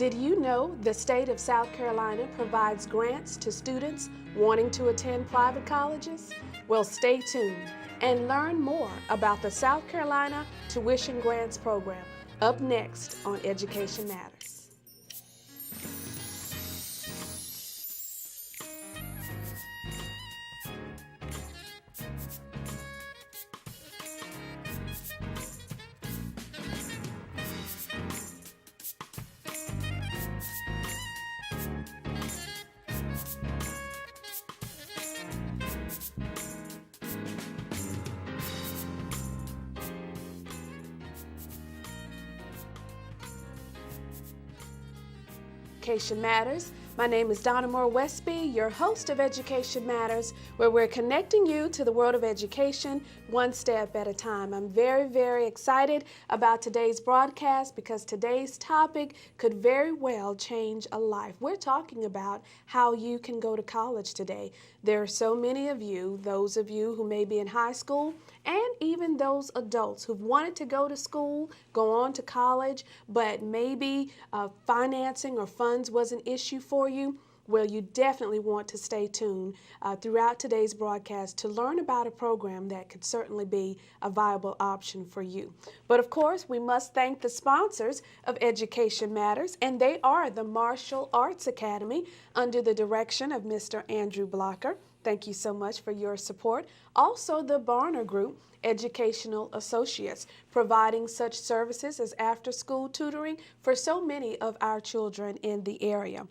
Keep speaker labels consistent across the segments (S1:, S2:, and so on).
S1: Did you know the state of South Carolina provides grants to students wanting to attend private colleges? Well, stay tuned and learn more about the South Carolina Tuition Grants Program up next on Education Matters. Education Matters. My name is Donna Moore Westby, your host of Education Matters, where we're connecting you to the world of education one step at a time. I'm very, very excited about today's broadcast because today's topic could very well change a life. We're talking about how you can go to college today. There are so many of you, those of you who may be in high school, and even those adults who've wanted to go to school, go on to college, but maybe financing or funds was an issue for you. Well, you definitely want to stay tuned throughout today's broadcast to learn about a program that could certainly be a viable option for you. But of course, we must thank the sponsors of Education Matters, and they are the Martial Arts Academy under the direction of Mr. Andrew Blocker. Thank you so much for your support. Also, the Barner Group, Educational Associates, providing such services as after-school tutoring for so many of our children in the area.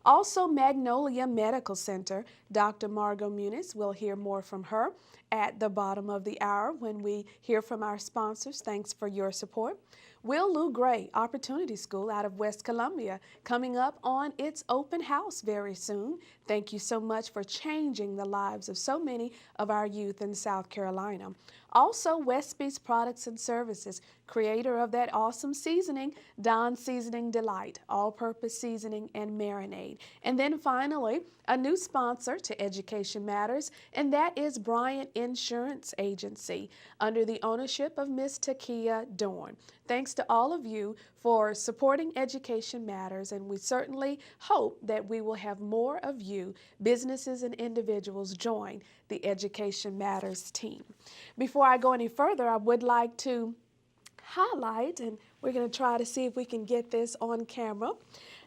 S1: Also, Magnolia Medical Center, Dr. Margot Muniz. We'll hear more from her at the bottom of the hour when we hear from our sponsors. Thanks for your support. Will Lou Gray Opportunity School out of West Columbia coming up on its open house very soon. Thank you so much for changing the lives of so many of our youth in South Carolina. Also, Westby's Products and Services, creator of that awesome seasoning, Don Seasoning Delight, all-purpose seasoning and marinade. And then finally, a new sponsor to Education Matters, and that is Bryant Insurance Agency, under the ownership of Miss Takia Dorn. Thanks to all of you for supporting Education Matters, and we certainly hope that we will have more of you, businesses and individuals, join the Education Matters team. Before I go any further, I would like to highlight, and we're going to try to see if we can get this on camera.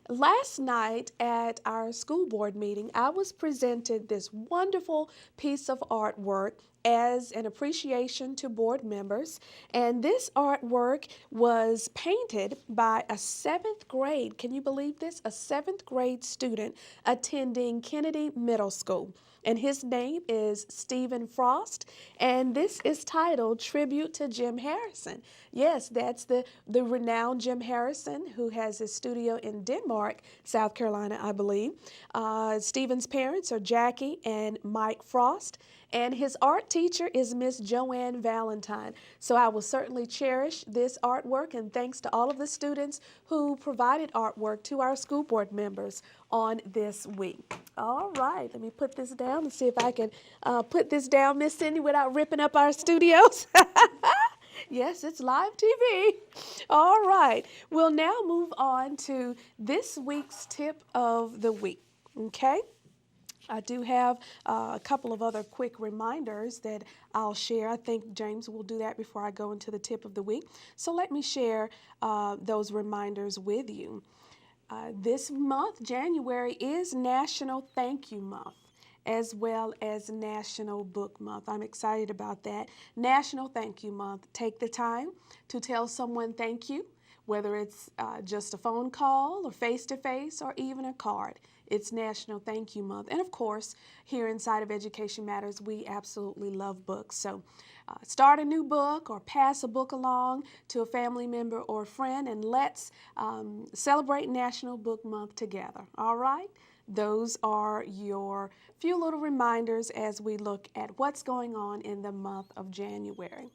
S1: Last night at our school board meeting, I was presented this wonderful piece of artwork as an appreciation to board members. And this artwork was painted by a 7th grade, can you believe this? A 7th grade student attending Kennedy Middle School. And his name is Stephen Frost, and this is titled Tribute to Jim Harrison. Yes, that's the renowned Jim Harrison, who has his studio in Denmark, South Carolina, I believe. Stephen's parents are Jackie and Mike Frost, and his art teacher is Miss Joanne Valentine. So I will certainly cherish this artwork, and thanks to all of the students who provided artwork to our school board members on this week. All right, let me put this down and see if I can put this down, Miss Cindy, without ripping up our studios. Yes, it's live TV. All right, we'll now move on to this week's tip of the week, okay? I do have a couple of other quick reminders that I'll share. I think James will do that before I go into the tip of the week. So let me share those reminders with you. This month, January, is National Thank You Month, as well as National Book Month. I'm excited about that. National Thank You Month. Take the time to tell someone thank you, whether it's just a phone call or face-to-face or even a card. It's National Thank You Month. And of course, here inside of Education Matters, we absolutely love books. So start a new book or pass a book along to a family member or friend, and let's celebrate National Book Month together. All right? Those are your few little reminders as we look at what's going on in the month of January.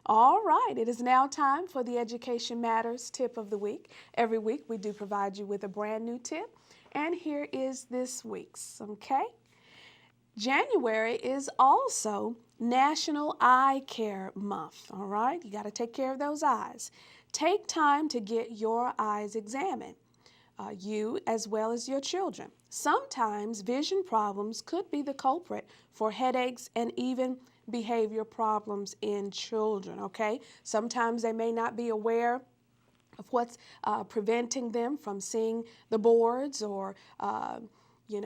S1: All right, it is now time for the Education Matters Tip of the Week. Every week we do provide you with a brand new tip, and here is this week's, okay? January is also National Eye Care Month, all right? You got to take care of those eyes. Take time to get your eyes examined. you as well as your children. Sometimes vision problems could be the culprit for headaches and even behavior problems in children, okay? Sometimes they may not be aware of what's preventing them from seeing the boards or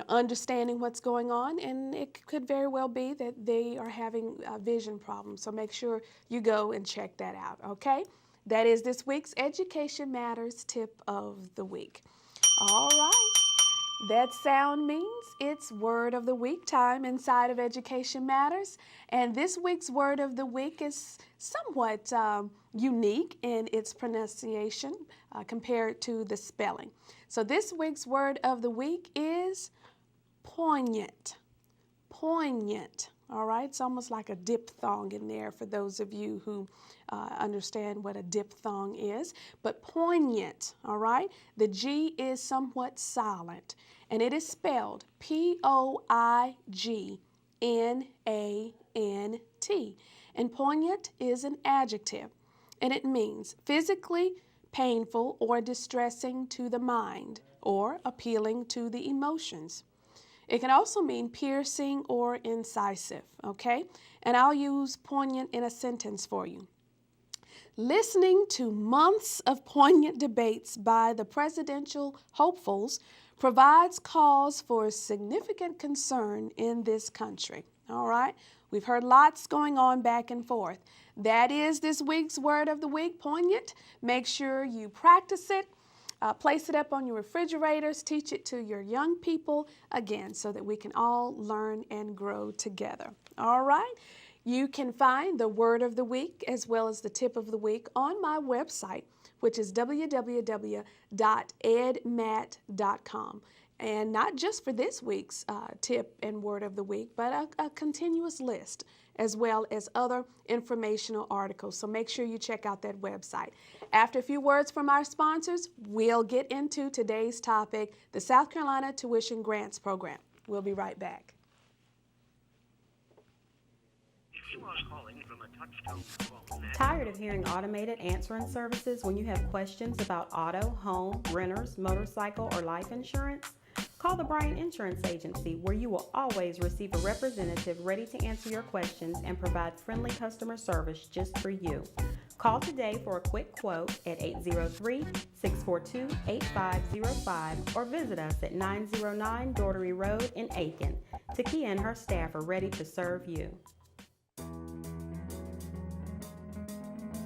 S1: understanding what's going on, and it could very well be that they are having vision problems. So make sure you go and check that out, okay? That is this week's Education Matters Tip of the Week. All right. That sound means it's Word of the Week time inside of Education Matters. And this week's Word of the Week is somewhat unique in its pronunciation compared to the spelling. So this week's Word of the Week is poignant. Poignant. All right, it's almost like a diphthong in there for those of you who understand what a diphthong is. But poignant, all right? The G is somewhat silent, and it is spelled P-O-I-G-N-A-N-T. And poignant is an adjective, and it means physically painful or distressing to the mind or appealing to the emotions. It can also mean piercing or incisive, okay? And I'll use poignant in a sentence for you. Listening to months of poignant debates by the presidential hopefuls provides cause for significant concern in this country, all right? We've heard lots going on back and forth. That is this week's Word of the Week, poignant. Make sure you practice it. Place it up on your refrigerators, teach it to your young people, again, so that we can all learn and grow together. All right? You can find the Word of the Week as well as the Tip of the Week on my website, which is www.edmat.com. And not just for this week's tip and Word of the Week, but a continuous list as well as other informational articles. So make sure you check out that website. After a few words from our sponsors, we'll get into today's topic, the South Carolina Tuition Grants Program. We'll be right back.
S2: Tired of hearing automated answering services when you have questions about auto, home, renters, motorcycle, or life insurance? Call the Bryant Insurance Agency, where you will always receive a representative ready to answer your questions and provide friendly customer service just for you. Call today for a quick quote at 803-642-8505 or visit us at 909 Daughtery Road in Aiken. Takia and her staff are ready to serve you.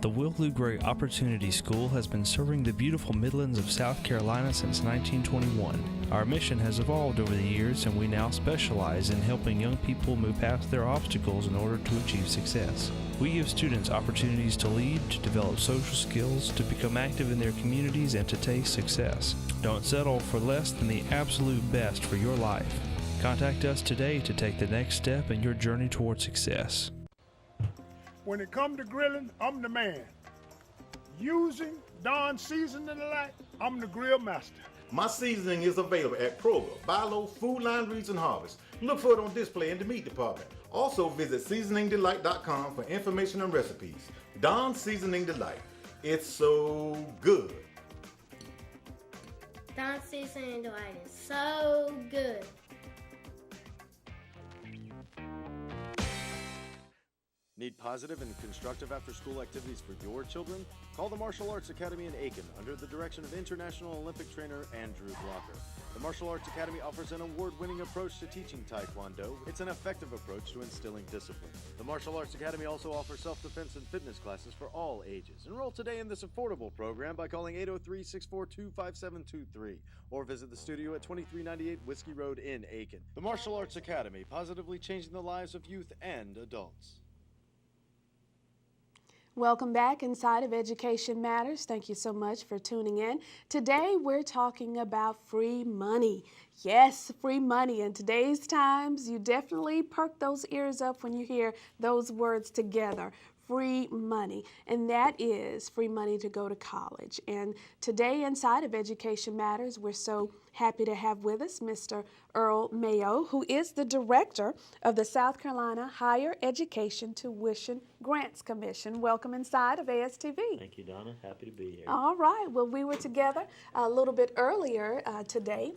S3: The Will Gray Opportunity School has been serving the beautiful Midlands of South Carolina since 1921. Our mission has evolved over the years, and we now specialize in helping young people move past their obstacles in order to achieve success. We give students opportunities to lead, to develop social skills, to become active in their communities, and to taste success. Don't settle for less than the absolute best for your life. Contact us today to take the next step in your journey toward success.
S4: When it comes to grilling, I'm the man. Using Dawn Seasoning Delight, I'm the grill master.
S5: My seasoning is available at Kroger, Bilo, Food Line, Reeds, and Harvest. Look for it on display in the meat department. Also visit seasoningdelight.com for information and recipes. Dawn Seasoning Delight. It's so good.
S6: Dawn Seasoning Delight is so good.
S7: Need positive and constructive after-school activities for your children? Call the Martial Arts Academy in Aiken under the direction of International Olympic trainer Andrew Blocker. The Martial Arts Academy offers an award-winning approach to teaching Taekwondo. It's an effective approach to instilling discipline. The Martial Arts Academy also offers self-defense and fitness classes for all ages. Enroll today in this affordable program by calling 803-642-5723 or visit the studio at 2398 Whiskey Road in Aiken. The Martial Arts Academy, positively changing the lives of youth and adults.
S1: Welcome back inside of Education Matters. Thank you so much for tuning in. Today we're talking about free money. Yes, free money. In today's times, you definitely perk those ears up when you hear those words together. free money, and that is free money to go to college. And today inside of Education Matters, we're so happy to have with us Mr. Earl Mayo, who is the director of the South Carolina Higher Education Tuition Grants Commission. Welcome inside of ASTV.
S8: Thank you, Donna. Happy to be here.
S1: All right. Well, we were together a little bit earlier today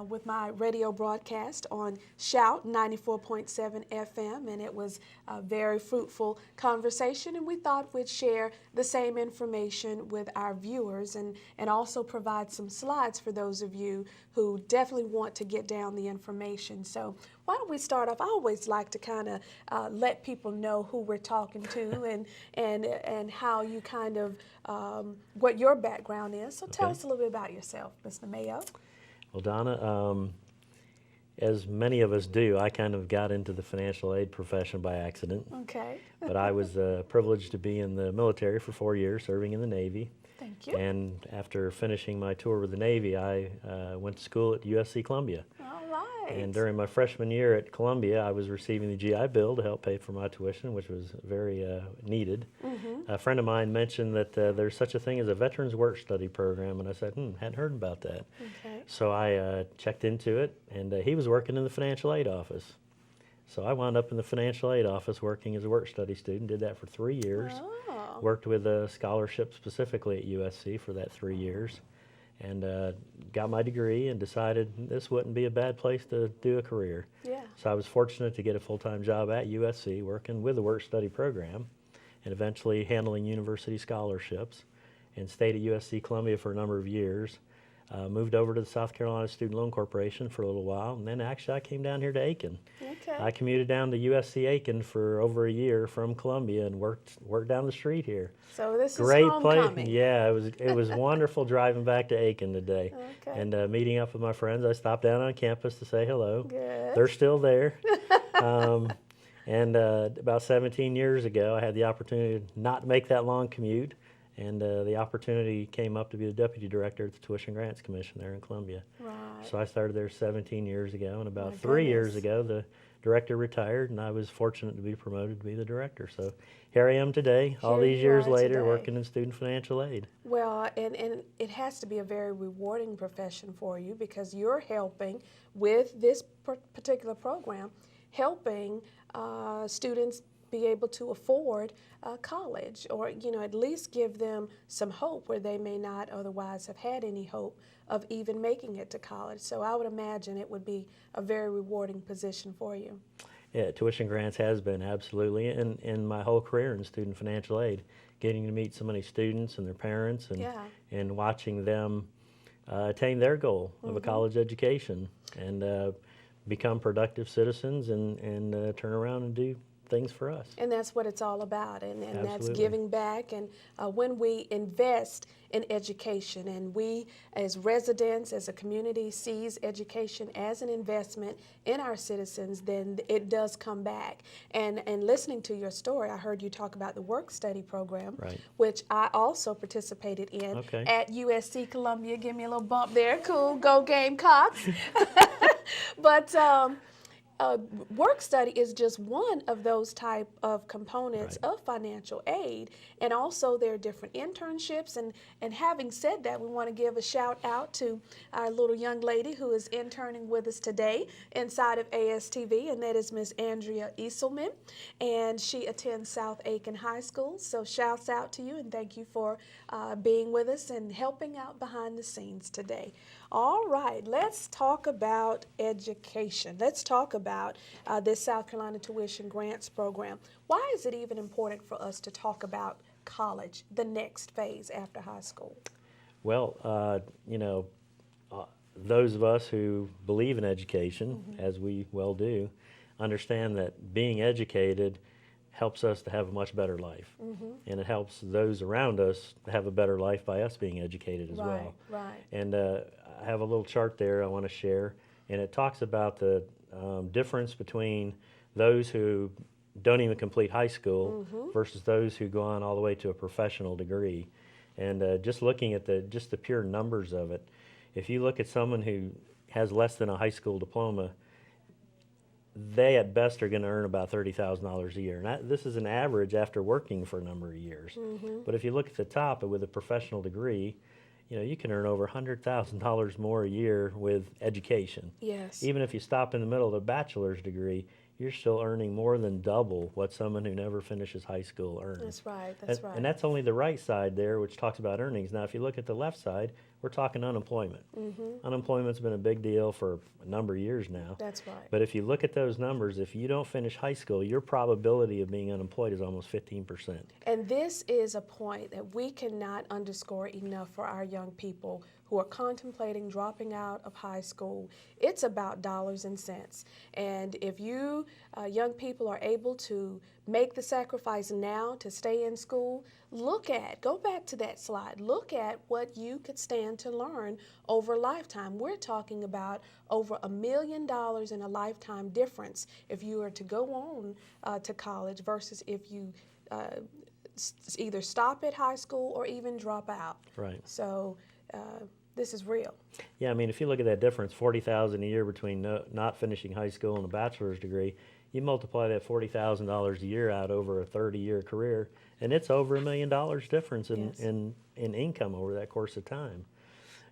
S1: with my radio broadcast on Shout 94.7 FM, and it was a very fruitful conversation, and we thought we'd share the same information with our viewers and also provide some slides for those of you who definitely want to get down the information. So why don't we start off? I always like to kind of let people know who we're talking to and how you kind of, what your background is. So tell us a little bit about yourself, Mr. Mayo.
S8: Well, Donna, as many of us do, I kind of got into the financial aid profession by accident.
S1: Okay.
S8: But I was privileged to be in the military for 4 years, serving in the Navy.
S1: Thank you.
S8: And after finishing my tour with the Navy, I went to school at USC Columbia.
S1: All right.
S8: And during my freshman year at Columbia, I was receiving the GI Bill to help pay for my tuition, which was very needed. A friend of mine mentioned that there's such a thing as a Veterans Work Study program, and I said, hadn't heard about that.
S1: Okay.
S8: So I checked into it, and he was working in the financial aid office. So I wound up in the financial aid office working as a work study student, did that for 3 years.
S1: Oh.
S8: Worked with a scholarship specifically at USC for that 3 years, and got my degree and decided this wouldn't be a bad place to do a career.
S1: Yeah.
S8: So I was fortunate to get a full-time job at USC working with the work study program and eventually handling university scholarships, and stayed at USC Columbia for a number of years. Moved over to the South Carolina Student Loan Corporation for a little while, and then actually I came down here to Aiken.
S1: Okay.
S8: I commuted down to USC Aiken for over a year from Columbia and worked down the street here.
S1: So this
S8: Great
S1: is homecoming.
S8: place. Yeah, it was wonderful driving back to Aiken today.
S1: Okay.
S8: And meeting up with my friends. I stopped down on campus to say hello.
S1: Good.
S8: They're still there. And about 17 years ago, I had the opportunity to not make that long commute, and the opportunity came up to be the deputy director at the Tuition Grants Commission there in Columbia.
S1: Right.
S8: So I started there 17 years ago, and about
S1: My
S8: 3 years
S1: goodness.
S8: ago, the director retired, and I was fortunate to be promoted to be the director. So here I am today, all
S1: Here
S8: these
S1: you
S8: years
S1: are
S8: later,
S1: today.
S8: working in student financial aid.
S1: Well, and it has to be a very rewarding profession for you because you're helping with this particular program, helping students be able to afford college, or at least give them some hope where they may not otherwise have had any hope of even making it to college. So I would imagine it would be a very rewarding position for you.
S8: Yeah, tuition grants has been absolutely, in my whole career in student financial aid, getting to meet so many students and their parents, and watching them attain their goal of a college education and become productive citizens and turn around and do things for us.
S1: And that's what it's all about, and that's
S8: Absolutely.
S1: giving back. And when we invest in education, and we as residents, as a community, sees education as an investment in our citizens, then it does come back. And listening to your story, I heard you talk about the work study program,
S8: Right.
S1: which I also participated in
S8: Okay.
S1: at USC Columbia. Give me a little bump there. Cool. Go Gamecocks. But work study is just one of those type of components
S8: Right.
S1: of financial aid, and also there are different internships. And having said that, we want to give a shout out to our little young lady who is interning with us today inside of ASTV, and that is Miss Andrea Eselman, and she attends South Aiken High School. So shouts out to you, and thank you for being with us and helping out behind the scenes today. All right, let's talk about education. Let's talk about this South Carolina Tuition Grants Program. Why is it even important for us to talk about college, the next phase after high school?
S8: Well, those of us who believe in education, as we well do, understand that being educated helps us to have a much better life. And it helps those around us to have a better life by us being educated as well.
S1: Right.
S8: And I have a little chart there I want to share, and it talks about the difference between those who don't even complete high school versus those who go on all the way to a professional degree. And just looking at the pure numbers of it, if you look at someone who has less than a high school diploma, they at best are going to earn about $30,000 a year. And this is an average after working for a number of years. But if you look at the top with a professional degree, you can earn over $100,000 more a year with education.
S1: Yes.
S8: Even if you stop in the middle of a bachelor's degree, you're still earning more than double what someone who never finishes high school earns.
S1: That's right, that's right.
S8: And that's only the right side there, which talks about earnings. Now, if you look at the left side, we're talking unemployment. Unemployment's been a big deal for a number of years now.
S1: That's right.
S8: But if you look at those numbers, if you don't finish high school, your probability of being unemployed is almost 15%.
S1: And this is a point that we cannot underscore enough for our young people who are contemplating dropping out of high school. It's about dollars and cents. And if you young people are able to make the sacrifice now to stay in school, go back to that slide, look at what you could stand to learn over a lifetime. We're talking about over $1 million in a lifetime difference if you were to go on to college versus if you either stop at high school or even drop out.
S8: Right.
S1: So this is real.
S8: Yeah, I mean, if you look at that difference, $40,000 a year between not finishing high school and a bachelor's degree, you multiply that $40,000 a year out over a 30-year career, and it's over $1 million difference in income over that course of time.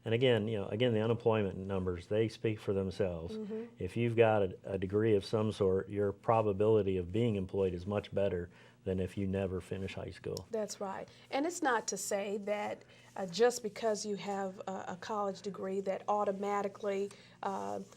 S8: And again, the unemployment numbers, they speak for themselves. If you've got a degree of some sort, your probability of being employed is much better than if you never finish high school.
S1: That's right. And it's not to say that just because you have a college degree that automatically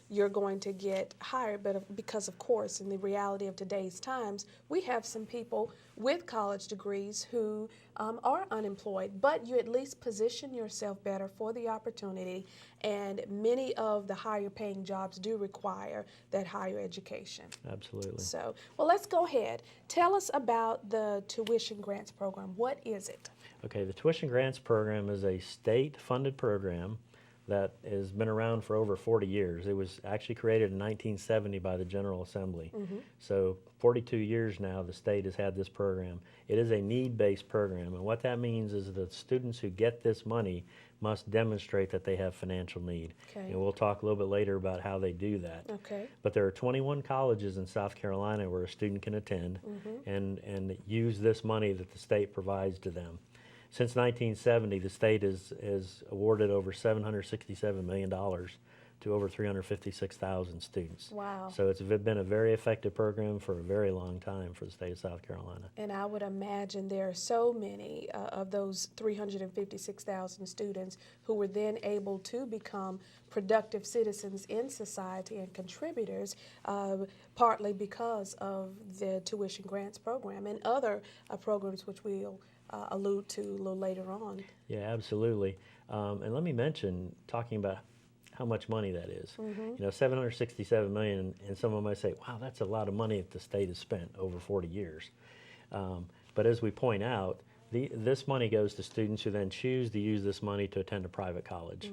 S1: you're going to get hired, but because of course in the reality of today's times, we have some people with college degrees who are unemployed, but you at least position yourself better for the opportunity, and many of the higher paying jobs do require that higher education.
S8: Absolutely.
S1: So, well, let's go ahead. Tell us about the tuition grants program. What is it?
S8: Okay, the tuition grants program is a state-funded program that has been around for over 40 years. It was actually created in 1970 by the General Assembly. So 42 years now the state has had this program. It is a need-based program, and what that means is that students who get this money must demonstrate that they have financial need.
S1: Okay.
S8: And we'll talk a little bit later about how they do that.
S1: Okay.
S8: But there are 21 colleges in South Carolina where a student can attend and use this money that the state provides to them. Since 1970, the state has awarded over $767 million to over 356,000 students.
S1: Wow.
S8: So it's been a very effective program for a very long time for the state of South Carolina.
S1: And I would imagine there are so many of those 356,000 students who were then able to become productive citizens in society and contributors, partly because of the tuition grants program and other programs which we'll allude to a little later on.
S8: Yeah, absolutely. And let me mention, talking about how much money that is. $767 million, and someone might say, wow, that's a lot of money that the state has spent over 40 years. But as we point out, this money goes to students who then choose to use this money to attend a private college.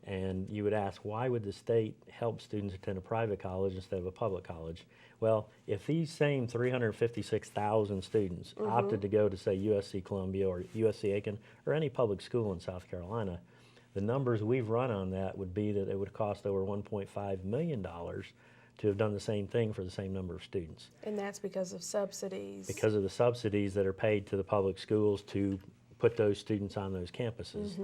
S8: And you would ask, why would the state help students attend a private college instead of a public college? Well, if these same 356,000 students opted to go to, say, USC Columbia or USC Aiken or any public school in South Carolina, the numbers we've run on that would be that it would cost over $1.5 million to have done the same thing for the same number of students.
S1: And that's because of subsidies.
S8: Because of the subsidies that are paid to the public schools to put those students on those campuses.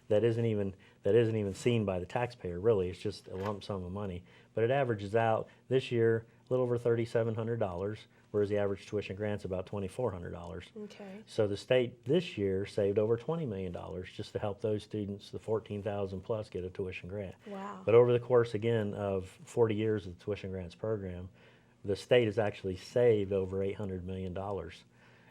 S8: That isn't even seen by the taxpayer, really. It's just a lump sum of money. But it averages out this year a little over $3,700, whereas the average tuition grant's about $2,400.
S1: Okay.
S8: So the state this year saved over $20 million just to help those students, the 14,000 plus, get a tuition grant.
S1: Wow.
S8: But over the course, again, of 40 years of the tuition grants program, the state has actually saved over $800 million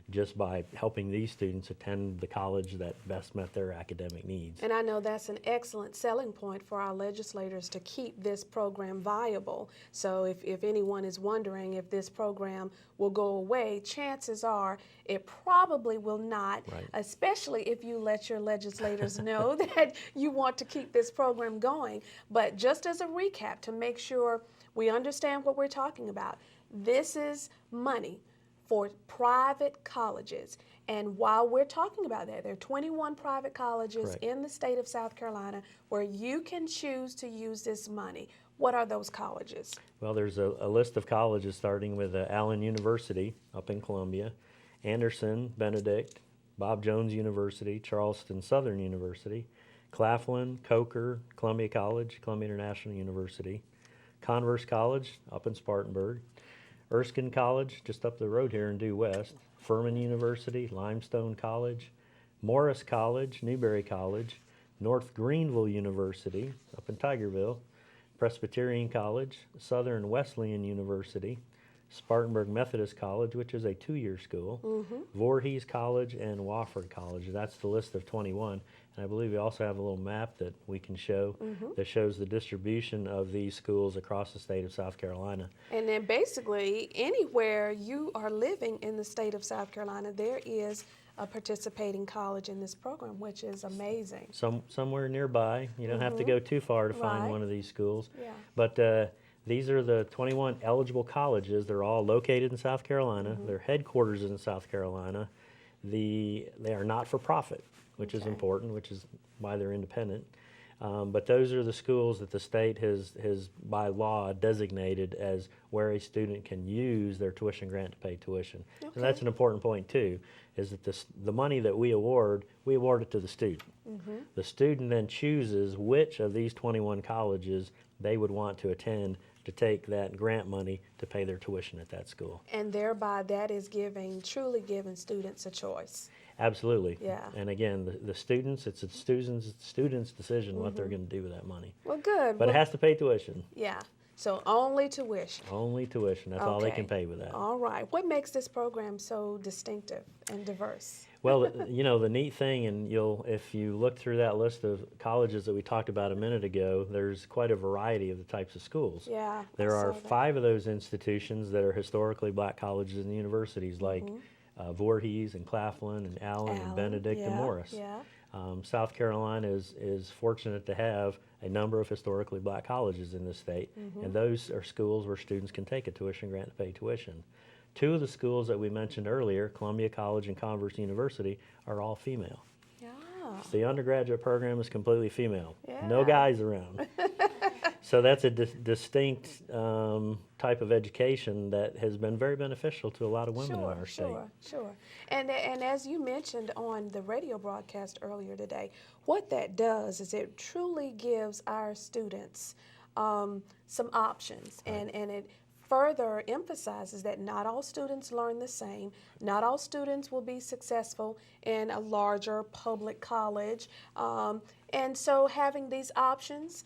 S8: just by helping these students attend the college that best met their academic needs.
S1: And I know that's an excellent selling point for our legislators to keep this program viable. So if anyone is wondering if this program will go away, chances are it probably will not, especially if you let your legislators know that you want to keep this program going. But just as a recap, to make sure we understand what we're talking about, this is money for private colleges. And while we're talking about that, there are 21 private colleges in the state of South Carolina where you can choose to use this money. What are those colleges?
S8: Well, there's a list of colleges starting with Allen University up in Columbia, Anderson, Benedict, Bob Jones University, Charleston Southern University, Claflin, Coker, Columbia College, Columbia International University, Converse College up in Spartanburg, Erskine College just up the road here in Due West, Furman University, Limestone College, Morris College, Newberry College, North Greenville University up in Tigerville, Presbyterian College, Southern Wesleyan University, Spartanburg Methodist College, which is a 2-year school, Voorhees College, and Wofford College. That's the list of 21. And I believe we also have a little map that we can show that shows the distribution of these schools across the state of South Carolina.
S1: And then basically anywhere you are living in the state of South Carolina, there is a participating college in this program, which is amazing.
S8: Somewhere nearby. You don't have to go too far to find one of these schools.
S1: Yeah.
S8: But these are the 21 eligible colleges. They're all located in South Carolina. Their headquarters is in South Carolina. They are not for profit, which is important, which is why they're independent. But those are the schools that the state has by law designated as where a student can use their tuition grant to pay tuition. And that's an important point too, is that the money that we award it to the student. The student then chooses which of these 21 colleges they would want to attend to take that grant money to pay their tuition at that school.
S1: And thereby that is truly giving students a choice.
S8: Absolutely.
S1: Yeah.
S8: And again, the students, it's a student's decision what they're going to do with that money.
S1: Well, good.
S8: But it has to pay tuition.
S1: Yeah. So only tuition.
S8: Only tuition. That's all they can pay with that.
S1: All right. What makes this program so distinctive and diverse?
S8: Well, the neat thing, and if you look through that list of colleges that we talked about a minute ago, there's quite a variety of the types of schools.
S1: Yeah.
S8: There are 5 of those institutions that are historically black colleges and universities, like Voorhees and Claflin and Allen and Benedict and Morris.
S1: Yeah.
S8: South Carolina is fortunate to have a number of historically black colleges in this state, and those are schools where students can take a tuition grant to pay tuition. 2 of the schools that we mentioned earlier, Columbia College and Converse University, are all female.
S1: Yeah.
S8: The undergraduate program is completely female.
S1: Yeah.
S8: No guys around. So that's a distinct type of education that has been very beneficial to a lot of women in our state.
S1: Sure. And as you mentioned on the radio broadcast earlier today, what that does is it truly gives our students some options, and it further emphasizes that not all students learn the same. Not all students will be successful in a larger public college. And so having these options,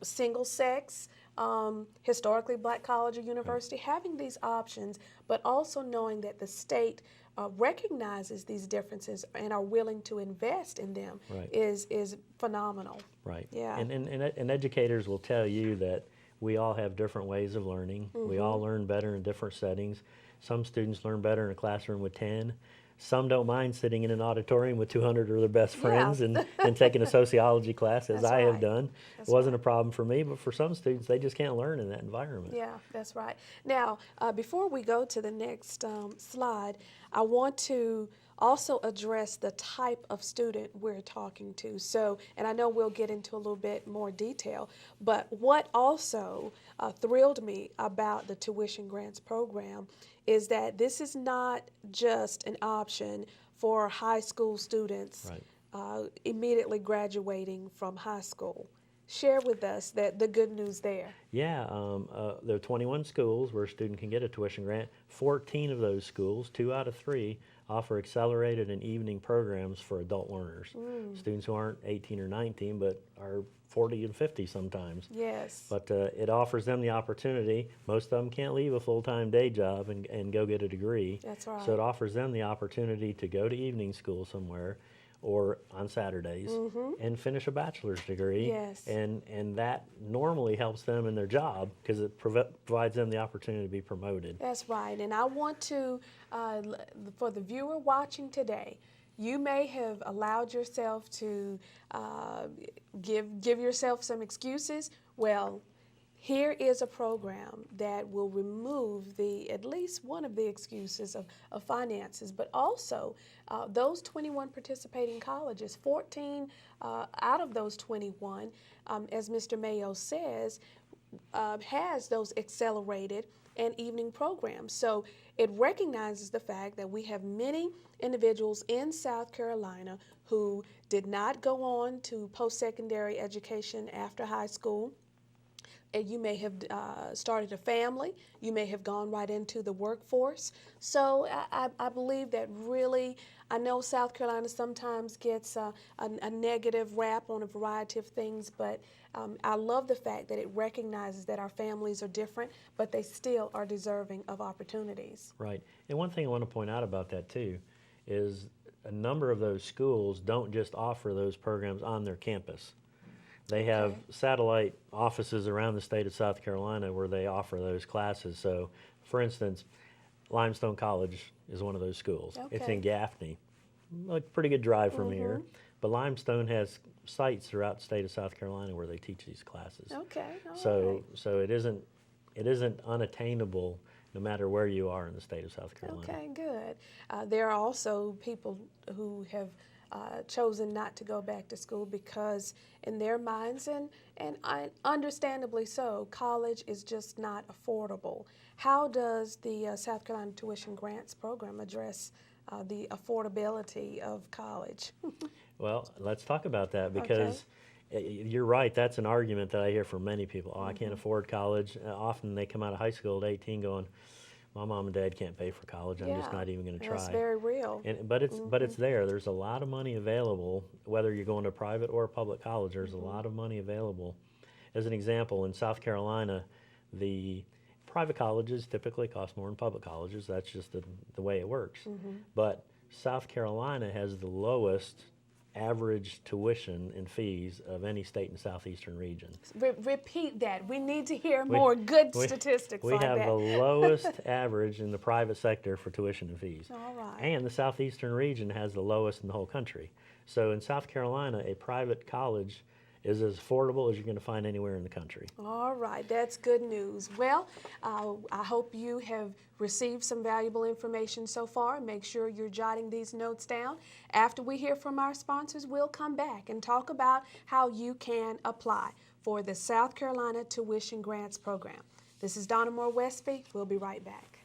S1: single sex, historically black college or university, having these options, but also knowing that the state recognizes these differences and are willing to invest in them is phenomenal.
S8: Right.
S1: Yeah.
S8: And educators will tell you that we all have different ways of learning. We all learn better in different settings. Some students learn better in a classroom with 10. Some don't mind sitting in an auditorium with 200 of their best friends and taking a sociology class, as I have done. It wasn't a problem for me, but for some students, they just can't learn in that environment.
S1: Yeah, that's right. Now, before we go to the next slide, I want to also address the type of student we're talking to. So, and I know we'll get into a little bit more detail, but what also thrilled me about the tuition grants program is that this is not just an option for high school students immediately graduating from high school. Share with us the good news there.
S8: Yeah, there are 21 schools where a student can get a tuition grant. 14 of those schools, 2 out of 3, offer accelerated and evening programs for adult learners. Students who aren't 18 or 19 but are 40 and 50 sometimes.
S1: Yes.
S8: But it offers them the opportunity. Most of them can't leave a full-time day job and go get a degree.
S1: That's right.
S8: So it offers them the opportunity to go to evening school somewhere or on Saturdays and finish a bachelor's degree.
S1: Yes.
S8: And that normally helps them in their job because it provides them the opportunity to be promoted.
S1: That's right. And I want to, for the viewer watching today, you may have allowed yourself to give yourself some excuses. Well, here is a program that will remove at least one of the excuses of finances, but also those 21 participating colleges, 14 out of those 21, as Mr. Mayo says, has those accelerated and evening programs. So it recognizes the fact that we have many individuals in South Carolina who did not go on to post-secondary education after high school. And you may have started a family, you may have gone right into the workforce. So I believe that really, I know South Carolina sometimes gets a negative rap on a variety of things, but I love the fact that it recognizes that our families are different, but they still are deserving of opportunities.
S8: Right. And one thing I want to point out about that too is a number of those schools don't just offer those programs on their campus. They have satellite offices around the state of South Carolina where they offer those classes. So, for instance, Limestone College is one of those schools. It's in Gaffney, a pretty good drive from here. But Limestone has sites throughout the state of South Carolina where they teach these classes. So it isn't unattainable no matter where you are in the state of South Carolina.
S1: Okay, good. There are also people who have chosen not to go back to school because in their minds, and understandably so, college is just not affordable. How does the South Carolina Tuition Grants Program address the affordability of college?
S8: Well, let's talk about that because you're right. That's an argument that I hear from many people. Oh, I can't afford college. Often they come out of high school at 18 going, my mom and dad can't pay for college. I'm just not even going to try.
S1: That's very real.
S8: But it's there. There's a lot of money available, whether you're going to private or public college. There's a lot of money available. As an example, in South Carolina, the private colleges typically cost more than public colleges. That's just the way it works. But South Carolina has the lowest average tuition and fees of any state in the southeastern region.
S1: Repeat that. We need to hear more good statistics
S8: we
S1: like that.
S8: have the lowest average in the private sector for tuition and fees.
S1: All right.
S8: And the southeastern region has the lowest in the whole country. So in South Carolina, a private college is as affordable as you're going to find anywhere in the country.
S1: All right, that's good news. Well, I hope you have received some valuable information so far. Make sure you're jotting these notes down. After we hear from our sponsors, we'll come back and talk about how you can apply for the South Carolina Tuition Grants Program. This is Donna Moore Westby. We'll be right back.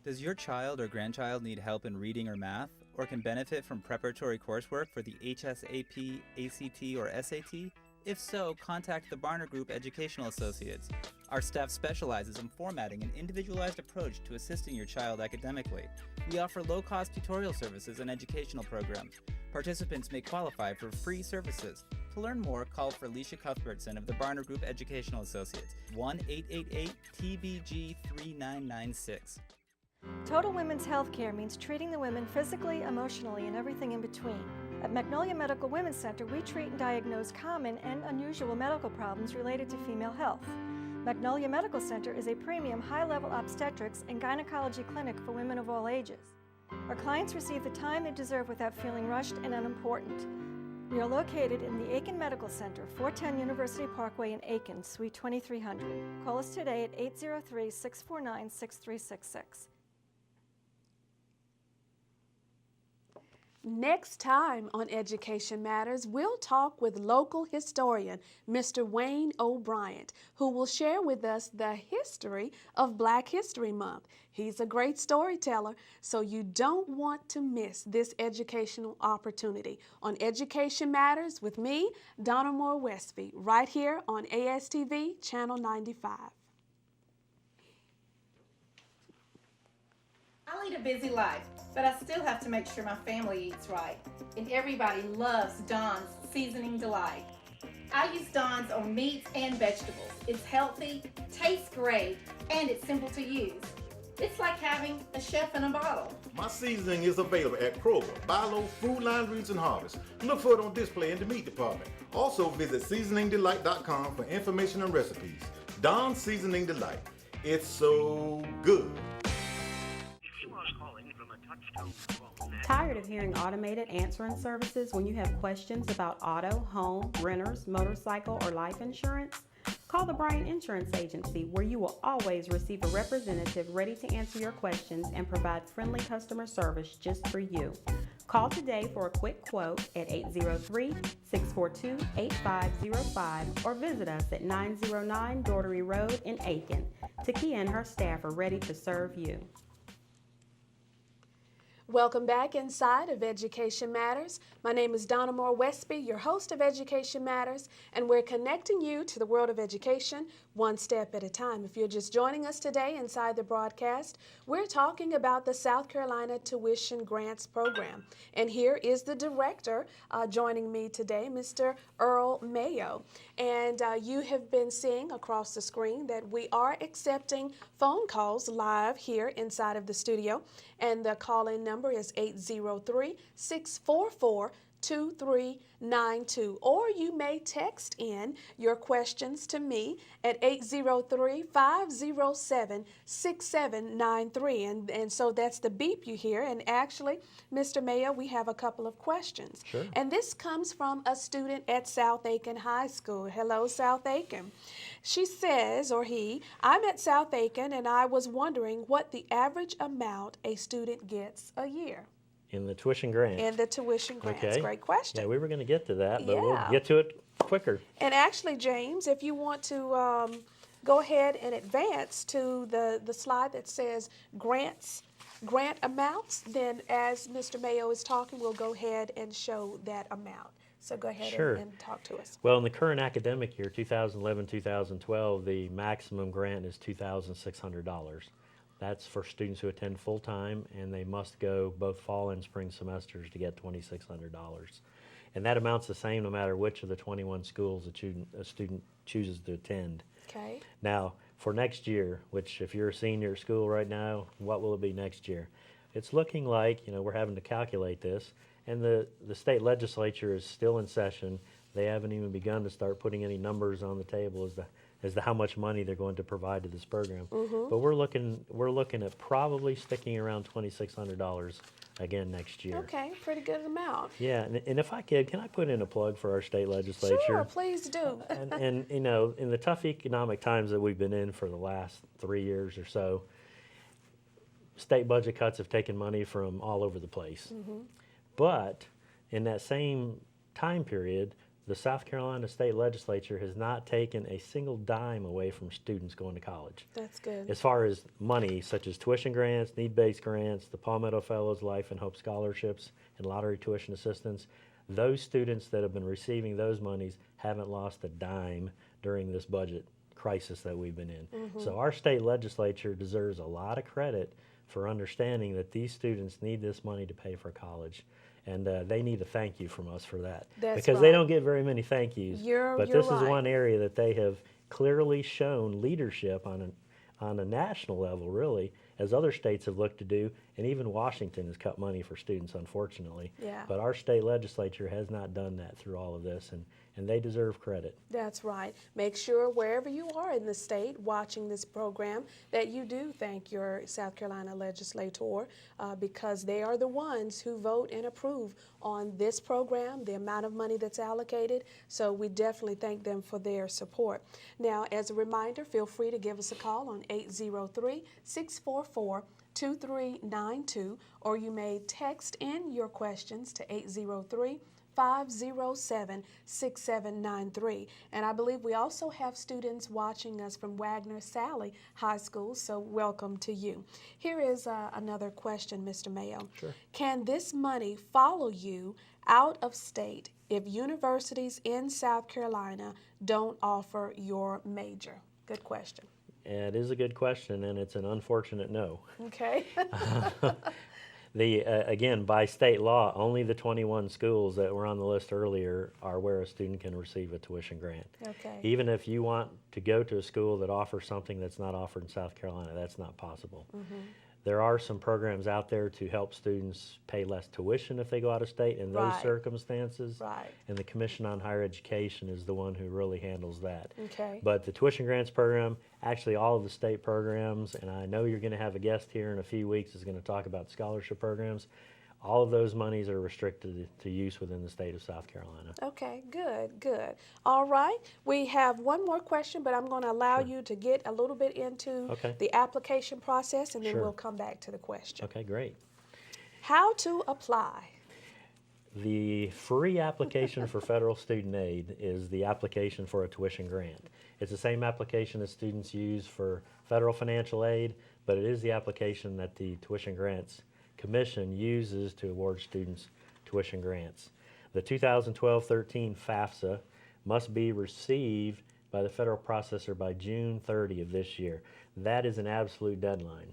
S9: Does your child or grandchild need help in reading or math, or can benefit from preparatory coursework for the HSAP, ACT, or SAT? If so, contact the Barner Group Educational Associates. Our staff specializes in formatting an individualized approach to assisting your child academically. We offer low-cost tutorial services and educational programs. Participants may qualify for free services. To learn more, call for Alicia Cuthbertson of the Barner Group Educational Associates, 1-888-TBG-3996.
S10: Total Women's Healthcare means treating the women physically, emotionally, and everything in between. At Magnolia Medical Women's Center, we treat and diagnose common and unusual medical problems related to female health. Magnolia Medical Center is a premium high-level obstetrics and gynecology clinic for women of all ages. Our clients receive the time they deserve without feeling rushed and unimportant. We are located in the Aiken Medical Center, 410 University Parkway in Aiken, Suite 2300. Call us today at 803-649-6366.
S1: Next time on Education Matters, we'll talk with local historian Mr. Wayne O'Brien, who will share with us the history of Black History Month. He's a great storyteller, so you don't want to miss this educational opportunity on Education Matters with me, Donna Moore Westby, right here on ASTV Channel 95.
S11: I lead a busy life, but I still have to make sure my family eats right. And everybody loves Dawn's Seasoning Delight. I use Dawn's on meats and vegetables. It's healthy, tastes great, and it's simple to use. It's like having a chef in a bottle.
S5: My seasoning is available at Kroger, Buy Low, Food Line, Reeds, and Harvest. Look for it on display in the meat department. Also visit seasoningdelight.com for information and recipes. Dawn's Seasoning Delight. It's so good.
S12: If you want
S2: Tired of hearing automated answering services when you have questions about auto, home, renters, motorcycle, or life insurance? Call the Bryant Insurance Agency, where you will always receive a representative ready to answer your questions and provide friendly customer service just for you. Call today for a quick quote at 803-642-8505 or visit us at 909 Daugherty Road in Aiken. Takia and her staff are ready to serve you.
S1: Welcome back inside of Education Matters. My name is Donna Moore Westby, your host of Education Matters, and we're connecting you to the world of education one step at a time. If you're just joining us today inside the broadcast, we're talking about the South Carolina Tuition Grants Program. And here is the director joining me today, Mr. Earl Mayo. And you have been seeing across the screen that we are accepting phone calls live here inside of the studio. And the call-in number is 803-644-2392. Or you may text in your questions to me at 803-507-6793. And so that's the beep you hear. And actually, Mr. Mayo, we have a couple of questions.
S8: Sure.
S1: And this comes from a student at South Aiken High School. Hello, South Aiken. She says, or he, I'm at South Aiken and I was wondering what the average amount a student gets a year.
S8: In the tuition grant.
S1: In the tuition grants.
S8: Okay.
S1: Great question.
S8: Yeah, we were going to get to that, but
S1: Yeah.
S8: we'll get to it quicker.
S1: And actually, James, if you want to go ahead and advance to the slide that says grant amounts, then as Mr. Mayo is talking, we'll go ahead and show that amount. So go ahead
S8: Sure.
S1: and talk to us.
S8: Well, in the current academic year, 2011-2012, the maximum grant is $2,600. That's for students who attend full-time, and they must go both fall and spring semesters to get $2,600. And that amount's the same no matter which of the 21 schools a student chooses to attend.
S1: Okay.
S8: Now, for next year, which if you're a senior at school right now, what will it be next year? It's looking like, we're having to calculate this, and the state legislature is still in session. They haven't even begun to start putting any numbers on the table as to how much money they're going to provide to this program.
S1: Mm-hmm.
S8: But we're looking at probably sticking around $2,600 again next year.
S1: Okay, pretty good amount.
S8: Yeah, and if I could, can I put in a plug for our state legislature?
S1: Sure, please do.
S8: and in the tough economic times that we've been in for the last 3 years or so, state budget cuts have taken money from all over the place.
S1: Mm-hmm.
S8: But in that same time period, the South Carolina State Legislature has not taken a single dime away from students going to college.
S1: That's good.
S8: As far as money, such as tuition grants, need-based grants, the Palmetto Fellows Life and Hope Scholarships, and lottery tuition assistance, those students that have been receiving those monies haven't lost a dime during this budget crisis that we've been in.
S1: Mm-hmm.
S8: So our state legislature deserves a lot of credit for understanding that these students need this money to pay for college. And they need a thank you from us for that.
S1: That's
S8: because
S1: right.
S8: they don't get very many thank yous. But
S1: you're
S8: this is
S1: right.
S8: one area that they have clearly shown leadership on a national level, really, as other states have looked to do. And even Washington has cut money for students, unfortunately.
S1: Yeah.
S8: But our state legislature has not done that through all of this, and they deserve credit.
S1: That's right. Make sure wherever you are in the state watching this program that you do thank your South Carolina legislator because they are the ones who vote and approve on this program, the amount of money that's allocated. So we definitely thank them for their support. Now, as a reminder, feel free to give us a call on 803-644-2392, or you may text in your questions to 803-507-6793. And I believe we also have students watching us from Wagner Sally High School, so welcome to you. Here is another question, Mr. Mayo.
S8: Sure.
S1: Can this money follow you out of state if universities in South Carolina don't offer your major? Good question.
S8: It is a good question, and it's an unfortunate no.
S1: Okay.
S8: Again, by state law, only the 21 schools that were on the list earlier are where a student can receive a tuition grant.
S1: Okay.
S8: Even if you want to go to a school that offers something that's not offered in South Carolina, that's not possible.
S1: Mm-hmm.
S8: There are some programs out there to help students pay less tuition if they go out of state in those circumstances.
S1: Right.
S8: And the Commission on Higher Education is the one who really handles that.
S1: Okay.
S8: But the tuition grants program, actually all of the state programs, and I know you're going to have a guest here in a few weeks who's going to talk about scholarship programs. All of those monies are restricted to use within the state of South Carolina.
S1: Okay, good, good. All right, we have one more question, but I'm going to allow you to get a little bit into the application process, and then we'll come back to the question.
S8: Okay, great.
S1: How to apply?
S8: The free application for federal student aid is the application for a tuition grant. It's the same application that students use for federal financial aid, but it is the application that the Tuition Grants Commission uses to award students tuition grants. The 2012-13 FAFSA must be received by the federal processor by June 30 of this year. That is an absolute deadline.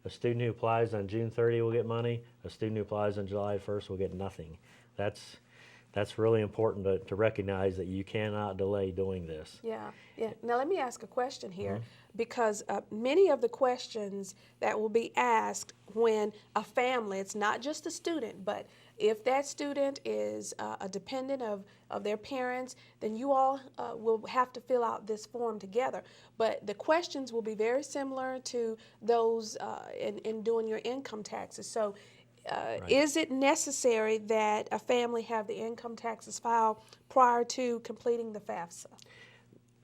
S8: A student who applies on June 30 will get money. A student who applies on July 1st will get nothing. That's really important to recognize that you cannot delay doing this.
S1: Yeah, yeah. Now let me ask a question here, because many of the questions that will be asked when a family, it's not just a student, but if that student is a dependent of their parents, then you all will have to fill out this form together. But the questions will be very similar to those in doing your income taxes. So is it necessary that a family have the income taxes filed prior to completing the FAFSA?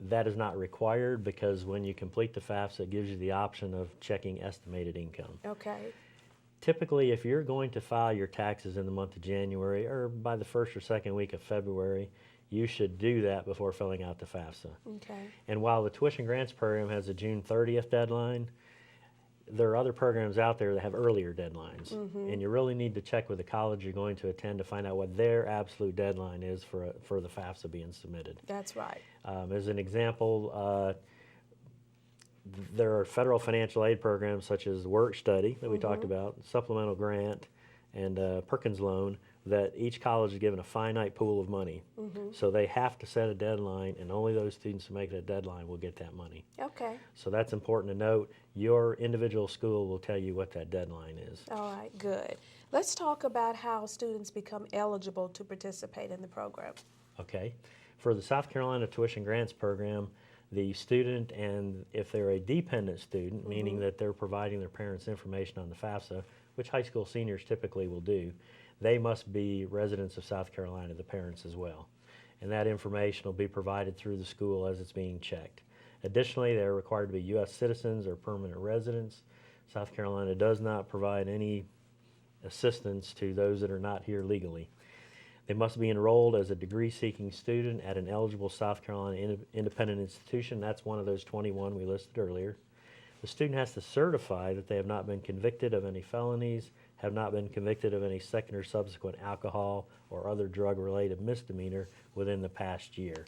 S8: That is not required, because when you complete the FAFSA, it gives you the option of checking estimated income.
S1: Okay.
S8: Typically, if you're going to file your taxes in the month of January or by the first or second week of February, you should do that before filling out the FAFSA.
S1: Okay.
S8: And while the Tuition Grants Program has a June 30th deadline, there are other programs out there that have earlier deadlines. And you really need to check with the college you're going to attend to find out what their absolute deadline is for the FAFSA being submitted.
S1: That's right.
S8: As an example, there are federal financial aid programs such as Work Study that we talked about, Supplemental Grant, and Perkins Loan, that each college is given a finite pool of money. So they have to set a deadline, and only those students who make that deadline will get that money.
S1: Okay.
S8: So that's important to note. Your individual school will tell you what that deadline is.
S1: All right, good. Let's talk about how students become eligible to participate in the program.
S8: Okay. For the South Carolina Tuition Grants Program, the student, and if they're a dependent student, meaning that they're providing their parents information on the FAFSA, which high school seniors typically will do, they must be residents of South Carolina, the parents as well. And that information will be provided through the school as it's being checked. Additionally, they're required to be U.S. citizens or permanent residents. South Carolina does not provide any assistance to those that are not here legally. They must be enrolled as a degree-seeking student at an eligible South Carolina independent institution. That's one of those 21 we listed earlier. The student has to certify that they have not been convicted of any felonies, have not been convicted of any second or subsequent alcohol or other drug-related misdemeanor within the past year.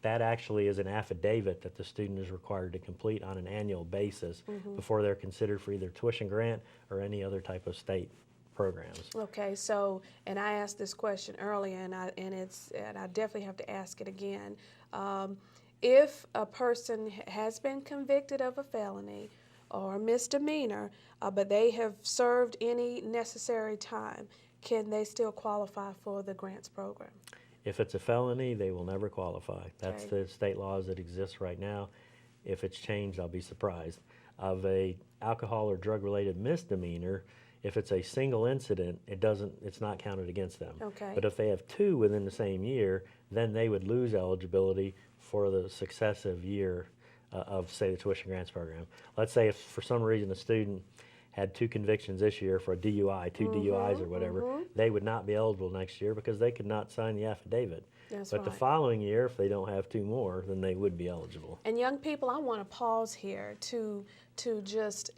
S8: That actually is an affidavit that the student is required to complete on an annual basis before they're considered for either tuition grant or any other type of state programs.
S1: Okay, so, and I asked this question earlier, and I definitely have to ask it again. If a person has been convicted of a felony or a misdemeanor, but they have served any necessary time, can they still qualify for the grants program?
S8: If it's a felony, they will never qualify. That's the state laws that exist right now. If it's changed, I'll be surprised. Of a alcohol or drug-related misdemeanor, if it's a single incident, it's not counted against them.
S1: Okay.
S8: But if they have two within the same year, then they would lose eligibility for the successive year of, say, the tuition grants program. Let's say if for some reason a student had two convictions this year for a DUI, two DUIs or whatever, they would not be eligible next year because they could not sign the affidavit.
S1: That's
S8: but the following year, if they don't have two more, then they would be eligible.
S1: And young people, I want to pause here to just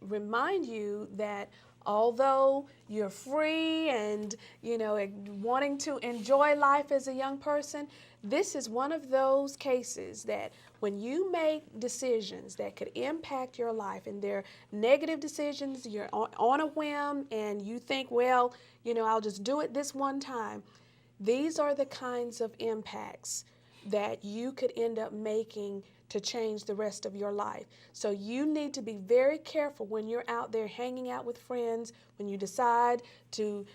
S1: remind you that although you're free and, you know, wanting to enjoy life as a young person, this is one of those cases that when you make decisions that could impact your life, and they're negative decisions, you're on a whim and you think, well, you know, I'll just do it this one time. These are the kinds of impacts that you could end up making to change the rest of your life. So you need to be very careful when you're out there hanging out with friends, when you decide to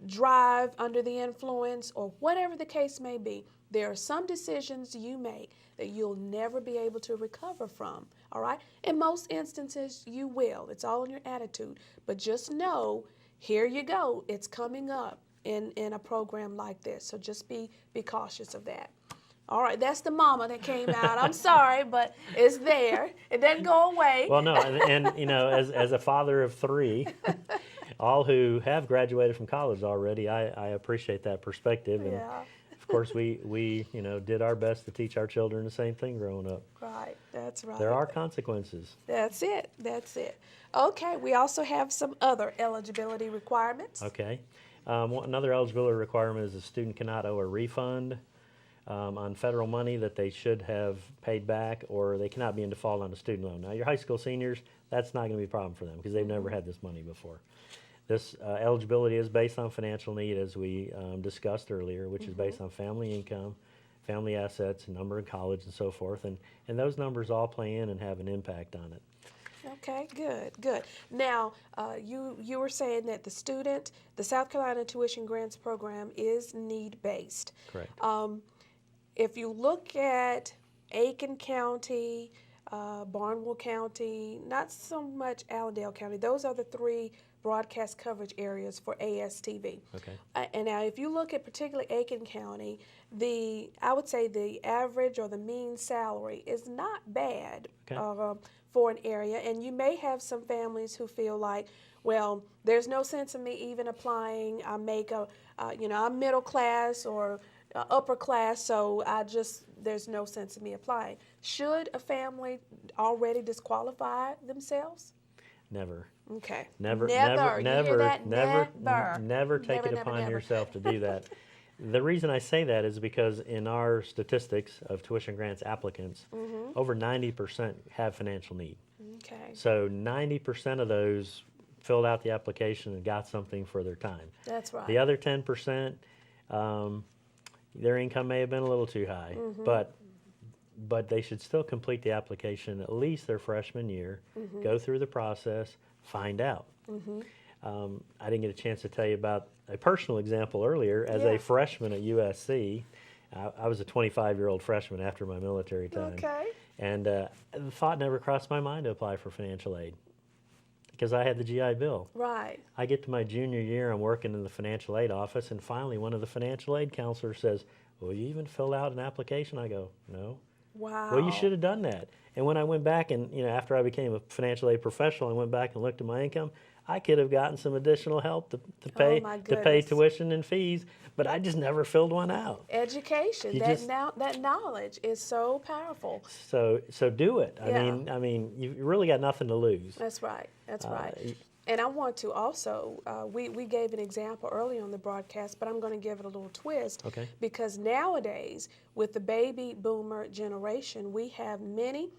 S1: drive under the influence or whatever the case may be. There are some decisions you make that you'll never be able to recover from, all right? In most instances, you will. It's all in your attitude. But just know, here you go. It's coming up in a program like this. So just be cautious of that. All right, that's the mama that came out. I'm sorry, but it's there. It doesn't go away.
S8: Well, no, and you know, as a father of 3, all who have graduated from college already, I appreciate that perspective. And
S1: yeah.
S8: of course, we you know, did our best to teach our children the same thing growing up.
S1: Right, that's right.
S8: There are consequences.
S1: That's it. Okay, we also have some other eligibility requirements.
S8: Okay. Another eligibility requirement is a student cannot owe a refund on federal money that they should have paid back, or they cannot be in default on a student loan. Now, your high school seniors, that's not going to be a problem for them because they've never had this money before. This eligibility is based on financial need, as we discussed earlier, which is based on family income, family assets, number in college, and so forth. And those numbers all play in and have an impact on it.
S1: Okay, good. Now, you were saying that the South Carolina Tuition Grants Program is need-based.
S8: Correct.
S1: If you look at Aiken County, Barnwell County, not so much Allendale County, those are the 3 broadcast coverage areas for ASTV.
S8: Okay.
S1: And now if you look at particularly Aiken County, I would say the average or the mean salary is not bad.
S8: Okay.
S1: For an area, and you may have some families who feel like, well, there's no sense in me even applying. I make I'm middle class or upper class, so there's no sense in me applying. Should a family already disqualify themselves?
S8: Never.
S1: Okay.
S8: Never take it upon yourself to do that. The reason I say that is because in our statistics of tuition grants applicants, over 90% have financial need.
S1: Okay.
S8: So 90% of those filled out the application and got something for their time.
S1: That's right.
S8: The other 10%, their income may have been a little too high, but they should still complete the application at least their freshman year, go through the process, find out. I didn't get a chance to tell you about a personal example earlier. As a freshman at USC, I was a 25-year-old freshman after my military time.
S1: Okay.
S8: And the thought never crossed my mind to apply for financial aid because I had the GI Bill.
S1: Right.
S8: I get to my junior year, I'm working in the financial aid office, and finally one of the financial aid counselors says, "Well, you even filled out an application?" I go, "No."
S1: Wow.
S8: Well, you should have done that. And when I went back and, after I became a financial aid professional, I went back and looked at my income. I could have gotten some additional help to pay tuition and fees, but I just never filled one out.
S1: Education, that knowledge is so powerful.
S8: So do it. I mean, you really got nothing to lose.
S1: That's right. And I want to also, we gave an example early on the broadcast, but I'm going to give it a little twist.
S8: Okay.
S1: Because nowadays, with the baby boomer generation, we have many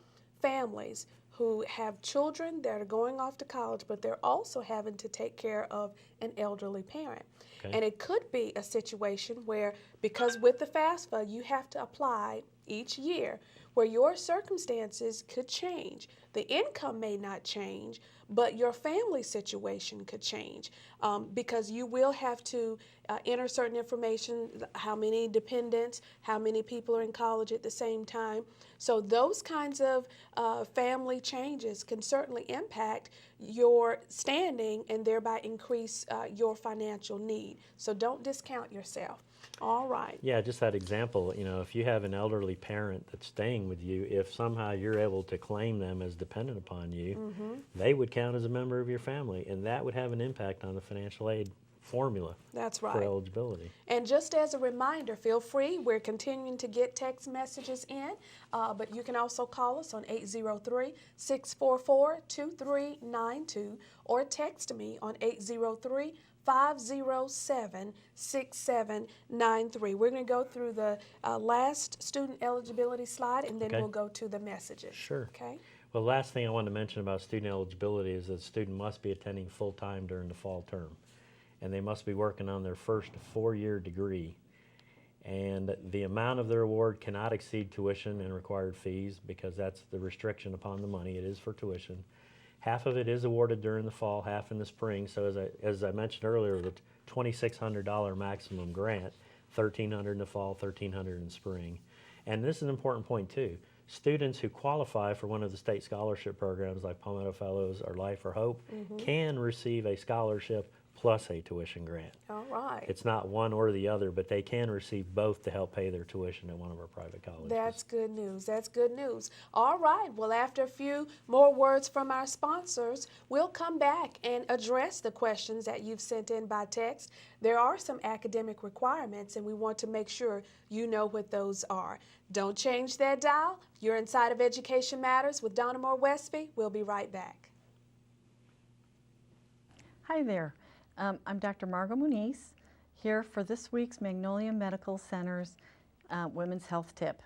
S1: families who have children that are going off to college, but they're also having to take care of an elderly parent.
S8: Okay.
S1: And it could be a situation where, because with the FAFSA, you have to apply each year, where your circumstances could change. The income may not change, but your family situation could change because you will have to enter certain information, how many dependents, how many people are in college at the same time. So those kinds of family changes can certainly impact your standing and thereby increase your financial need. So don't discount yourself. All right.
S8: Yeah, just that example, if you have an elderly parent that's staying with you, if somehow you're able to claim them as dependent upon you, they would count as a member of your family, and that would have an impact on the financial aid formula.
S1: That's right.
S8: For eligibility.
S1: And just as a reminder, feel free. We're continuing to get text messages in, but you can also call us on 803-644-2392 or text me on 803-507-6793. We're going to go through the last student eligibility slide, and then we'll go to the messages.
S8: Sure.
S1: Okay.
S8: Well, the last thing I wanted to mention about student eligibility is that the student must be attending full-time during the fall term, and they must be working on their first 4-year degree. and the amount of their award cannot exceed tuition and required fees because that's the restriction upon the money. It is for tuition. Half of it is awarded during the fall, half in the spring. So as I mentioned earlier, the $2,600 maximum grant, $1,300 in the fall, $1,300 in spring. And this is an important point too. Students who qualify for one of the state scholarship programs like Palmetto Fellows or Life or Hope can receive a scholarship plus a tuition grant.
S1: All right.
S8: It's not one or the other, but they can receive both to help pay their tuition at one of our private colleges.
S1: That's good news. That's good news. All right. Well, after a few more words from our sponsors, we'll come back and address the questions that you've sent in by text. There are some academic requirements, and we want to make sure you know what those are. Don't change that dial. You're inside of Education Matters with Donna Moore Westby. We'll be right back.
S12: Hi there. I'm Dr. Margot Muniz, here for this week's Magnolia Medical Center's Women's Health Tip.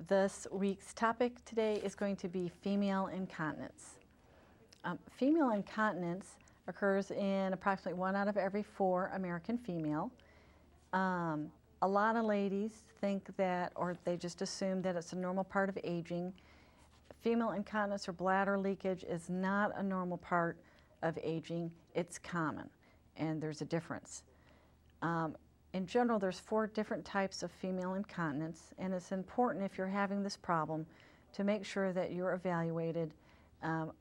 S12: This week's topic today is going to be female incontinence. Female incontinence occurs in approximately 1 out of every 4 American female. A lot of ladies think that, or they just assume that it's a normal part of aging. Female incontinence or bladder leakage is not a normal part of aging. It's common, and there's a difference. In general, there's 4 different types of female incontinence, and it's important if you're having this problem to make sure that you're evaluated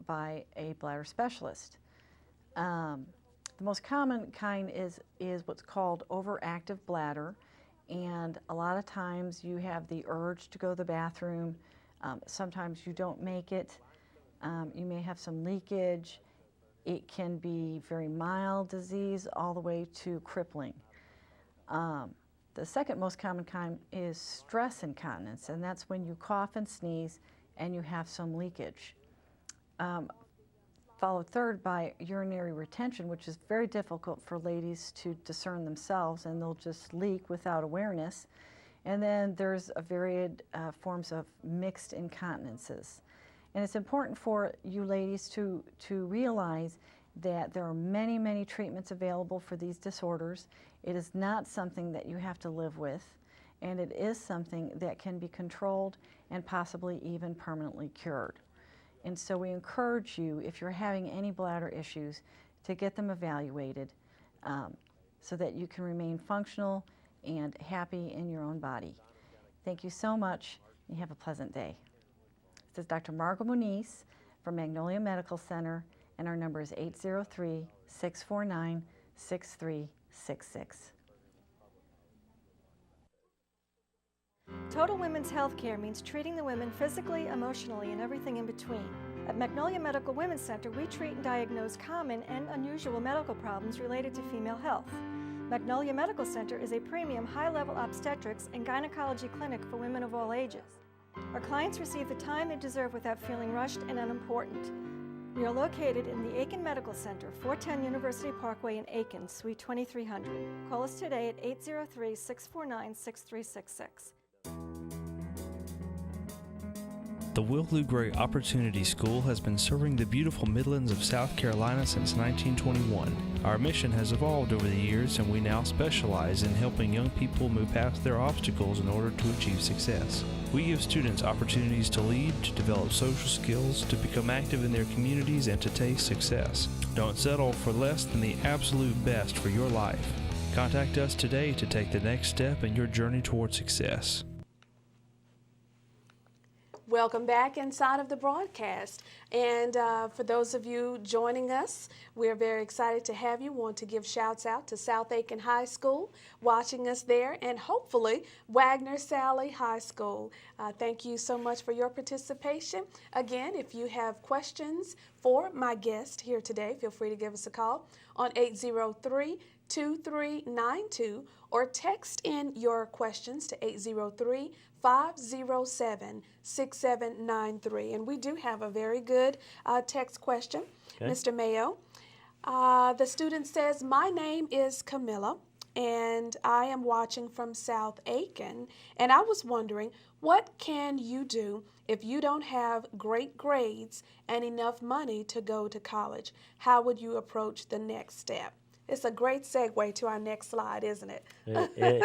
S12: by a bladder specialist. The most common kind is what's called overactive bladder, and a lot of times you have the urge to go to the bathroom. Sometimes you don't make it. You may have some leakage. It can be very mild disease all the way to crippling. The second most common kind is stress incontinence, and that's when you cough and sneeze and you have some leakage. Followed third by urinary retention, which is very difficult for ladies to discern themselves, and they'll just leak without awareness. And then there's a varied forms of mixed incontinences. And it's important for you ladies to realize that there are many, many treatments available for these disorders. It is not something that you have to live with, and it is something that can be controlled and possibly even permanently cured. And so we encourage you, if you're having any bladder issues, to get them evaluated so that you can remain functional and happy in your own body. Thank you so much, and you have a pleasant day. This is Dr. Margot Muniz from Magnolia Medical Center, and our number is 803-649-6366.
S10: Total women's health care means treating the women physically, emotionally, and everything in between. At Magnolia Medical Women's Center, we treat and diagnose common and unusual medical problems related to female health. Magnolia Medical Center is a premium high-level obstetrics and gynecology clinic for women of all ages. Our clients receive the time they deserve without feeling rushed and unimportant. We are located in the Aiken Medical Center, 410 University Parkway in Aiken, Suite 2300. Call us today at 803-649-6366.
S3: The Will Lou Gray Opportunity School has been serving the beautiful Midlands of South Carolina since 1921. Our mission has evolved over the years, and we now specialize in helping young people move past their obstacles in order to achieve success. We give students opportunities to lead, to develop social skills, to become active in their communities, and to taste success. Don't settle for less than the absolute best for your life. Contact us today to take the next step in your journey toward success.
S1: Welcome back inside of the broadcast. And for those of you joining us, we're very excited to have you. Want to give shouts out to South Aiken High School, watching us there, and hopefully Wagner Sally High School. Thank you so much for your participation. Again, if you have questions for my guest here today, feel free to give us a call on 803-2392 or text in your questions to 803-507-6793. And we do have a very good text question, okay. Mr. Mayo. The student says, my name is Camilla, and I am watching from South Aiken, and I was wondering, what can you do if you don't have great grades and enough money to go to college? How would you approach the next step? It's a great segue to our next slide, isn't it?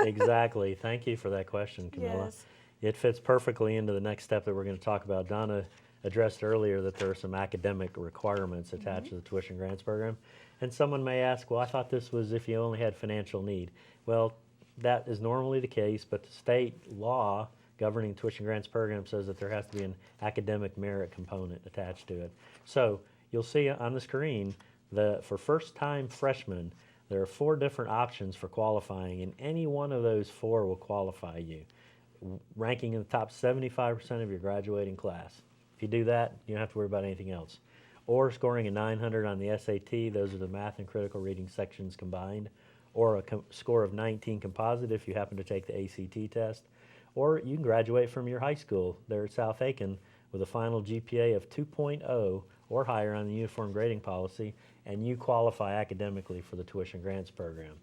S8: Exactly. Thank you for that question, Camilla.
S1: Yes.
S8: It fits perfectly into the next step that we're going to talk about. Donna addressed earlier that there are some academic requirements attached to the tuition grants program. And someone may ask, well, I thought this was if you only had financial need. Well, that is normally the case, but the state law governing tuition grants program says that there has to be an academic merit component attached to it. So you'll see on the screen that for first-time freshmen, there are 4 different options for qualifying, and any one of those 4 will qualify you, ranking in the top 75% of your graduating class. If you do that, you don't have to worry about anything else. Or scoring a 900 on the SAT, those are the math and critical reading sections combined, or a score of 19 composite if you happen to take the ACT test. Or you can graduate from your high school there at South Aiken with a final GPA of 2.0 or higher on the uniform grading policy, and you qualify academically for the tuition grants program.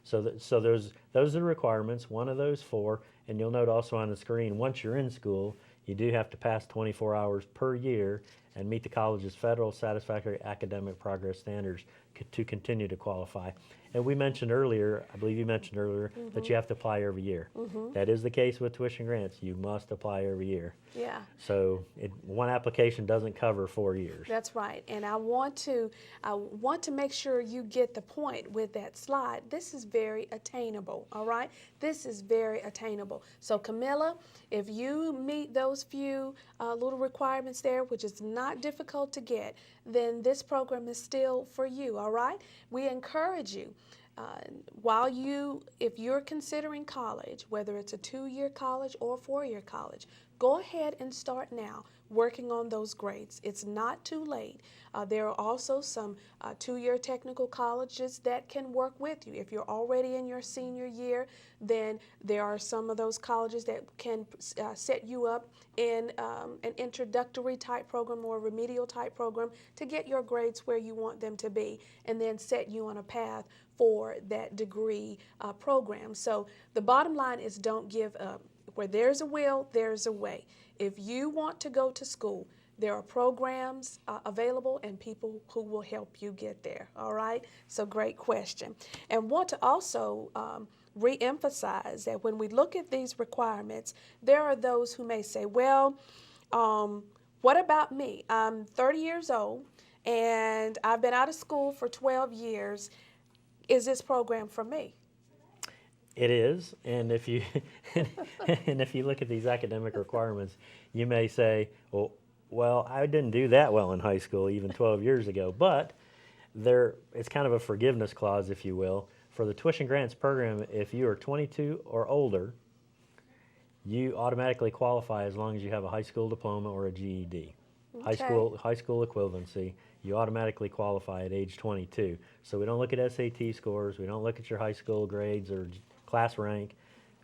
S8: So those are the requirements, one of those 4, and you'll note also on the screen, once you're in school, you do have to pass 24 hours per year and meet the college's federal satisfactory academic progress standards to continue to qualify. And we mentioned earlier, I believe you mentioned earlier, that you have to apply every year. That is the case with tuition grants. You must apply every year.
S1: Yeah.
S8: So one application doesn't cover 4 years.
S1: That's right. And I want to make sure you get the point with that slide. This is very attainable, all right? This is very attainable. So Camilla, if you meet those few little requirements there, which is not difficult to get, then this program is still for you, all right? We encourage you. If you're considering college, whether it's a 2-year college or a 4-year college, go ahead and start now working on those grades. It's not too late. There are also some 2-year technical colleges that can work with you. If you're already in your senior year, then there are some of those colleges that can set you up in an introductory type program or a remedial type program to get your grades where you want them to be, and then set you on a path for that degree program. So the bottom line is don't give up. Where there's a will, there's a way. If you want to go to school, there are programs available and people who will help you get there, all right? So great question. And want to also re-emphasize that when we look at these requirements, there are those who may say, well, what about me? I'm 30 years old and I've been out of school for 12 years. Is this program for me?
S8: It is, and if you look at these academic requirements, you may say, well, I didn't do that well in high school even 12 years ago, but it's kind of a forgiveness clause, if you will. For the tuition grants program, if you are 22 or older, you automatically qualify as long as you have a high school diploma or a GED.
S1: Okay.
S8: High school equivalency, you automatically qualify at age 22. So we don't look at SAT scores, we don't look at your high school grades or class rank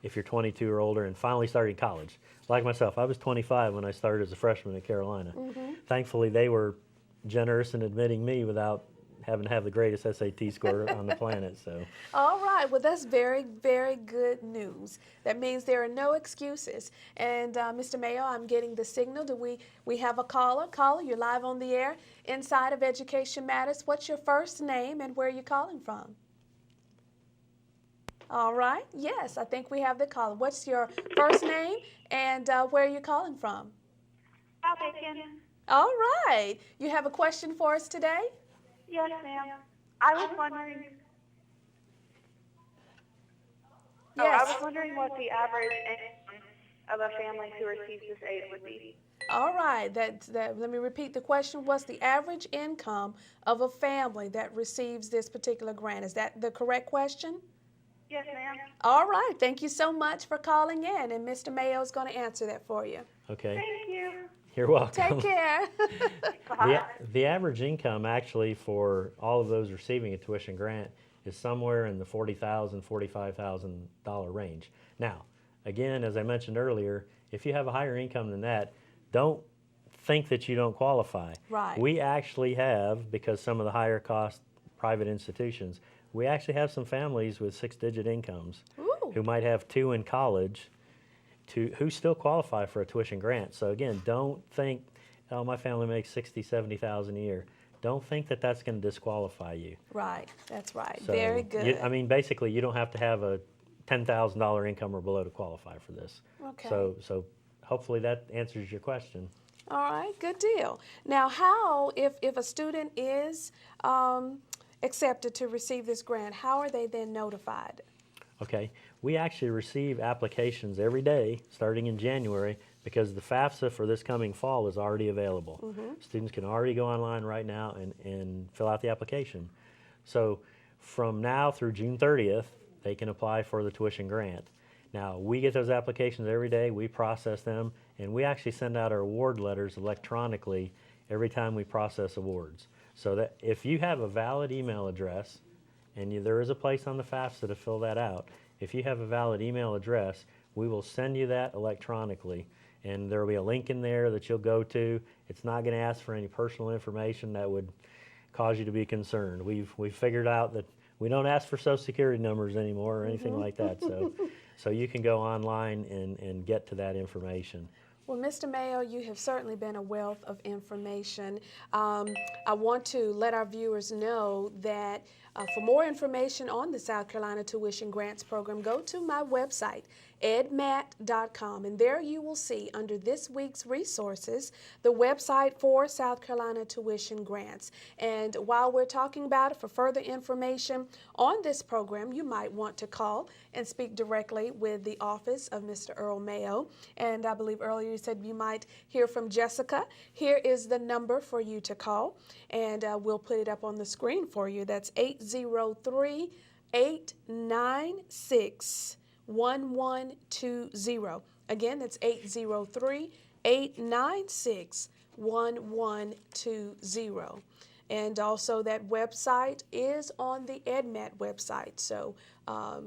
S8: if you're 22 or older and finally started college. Like myself, I was 25 when I started as a freshman at Carolina. Thankfully, they were generous in admitting me without having to have the greatest SAT score on the planet. So.
S1: All right, well that's very, very good news. That means there are no excuses. And Mr. Mayo, I'm getting the signal. Do we have a caller? Caller, you're live on the air inside of Education Matters. What's your first name and where are you calling from? All right, yes, I think we have the caller. What's your first name and where are you calling from?
S13: South Aiken.
S1: All right, you have a question for us today?
S13: Yes, ma'am. I was wondering.
S1: Yes.
S13: I was wondering what the average income of a family who receives this aid would be.
S1: All right, let me repeat the question. What's the average income of a family that receives this particular grant? Is that the correct question?
S13: Yes, ma'am.
S1: All right, thank you so much for calling in, and Mr. Mayo is going to answer that for you.
S8: Okay.
S13: Thank you.
S8: You're welcome.
S1: Take care.
S8: The average income actually for all of those receiving a tuition grant is somewhere in the $40,000, $45,000 range. Now, again, as I mentioned earlier, if you have a higher income than that, don't think that you don't qualify.
S1: Right.
S8: We actually have, because some of the higher cost private institutions, we actually have some families with 6-digit incomes who might have 2 in college who still qualify for a tuition grant. So again, don't think, oh, my family makes $60,000, $70,000 a year. don't think that that's going to disqualify you.
S1: Right, that's right.
S8: So
S1: Very good.
S8: I mean, basically, you don't have to have a $10,000 income or below to qualify for this.
S1: Okay.
S8: So hopefully that answers your question.
S1: All right, good deal. Now, how, if a student is accepted to receive this grant, how are they then notified?
S8: Okay, we actually receive applications every day starting in January because the FAFSA for this coming fall is already available. Students can already go online right now and fill out the application. So from now through June 30th, they can apply for the tuition grant. Now, we get those applications every day, we process them, and we actually send out our award letters electronically every time we process awards. So that if you have a valid email address, and there is a place on the FAFSA to fill that out, if you have a valid email address, we will send you that electronically, and there will be a link in there that you'll go to. It's not going to ask for any personal information that would cause you to be concerned. We've figured out that we don't ask for Social Security numbers anymore or anything like that. So you can go online and get to that information.
S1: Well, Mr. Mayo, you have certainly been a wealth of information. I want to let our viewers know that for more information on the South Carolina Tuition Grants Program, go to my website, edmat.com, and there you will see under this week's resources the website for South Carolina Tuition Grants. And while we're talking about it, for further information on this program, you might want to call and speak directly with the office of Mr. Earl Mayo. And I believe earlier you said you might hear from Jessica. Here is the number for you to call, and we'll put it up on the screen for you. That's 803-896-1120. Again, that's 803-896-1120. And also that website is on the EDMAT website, so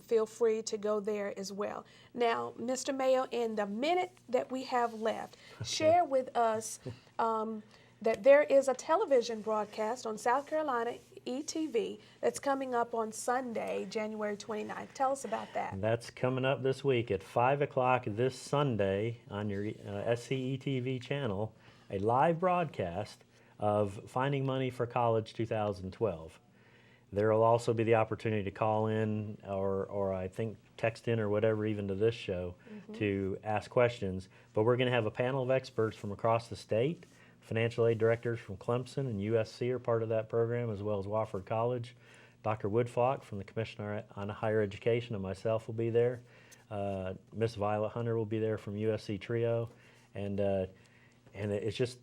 S1: feel free to go there as well. Now, Mr. Mayo, in the minute that we have left, share with us that there is a television broadcast on South Carolina ETV that's coming up on Sunday, January 29th. Tell us about that.
S8: That's coming up this week at 5 o'clock this Sunday on your SCETV channel, a live broadcast of Finding Money for College 2012. There will also be the opportunity to call in or I think text in or whatever even to this show to ask questions. But we're going to have a panel of experts from across the state. Financial aid directors from Clemson and USC are part of that program, as well as Wofford College. Dr. Woodfalk from the Commissioner on Higher Education and myself will be there. Miss Violet Hunter will be there from USC Trio. And it's just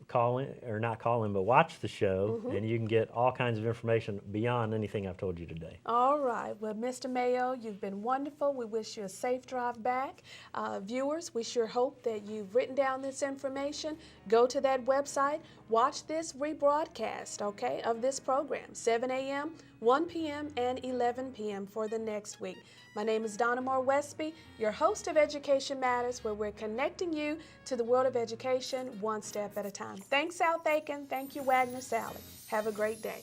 S8: call in, or not call in, but watch the show, and you can get all kinds of information beyond anything I've told you today.
S1: All right. Well, Mr. Mayo, you've been wonderful. We wish you a safe drive back. Viewers, we sure hope that you've written down this information. Go to that website. Watch this rebroadcast, okay, of this program, 7 a.m., 1 p.m., and 11 p.m. for the next week. My name is Donna Moore Westby, your host of Education Matters, where we're connecting you to the world of education one step at a time. Thanks, South Aiken. Thank you, Wagner Sally. Have a great day.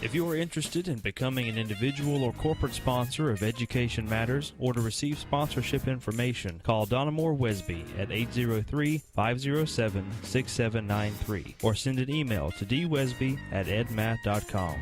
S3: If you are interested in becoming an individual or corporate sponsor of Education Matters or to receive sponsorship information, call Donna Moore Westby at 803-507-6793 or send an email to dwesby@edmat.com.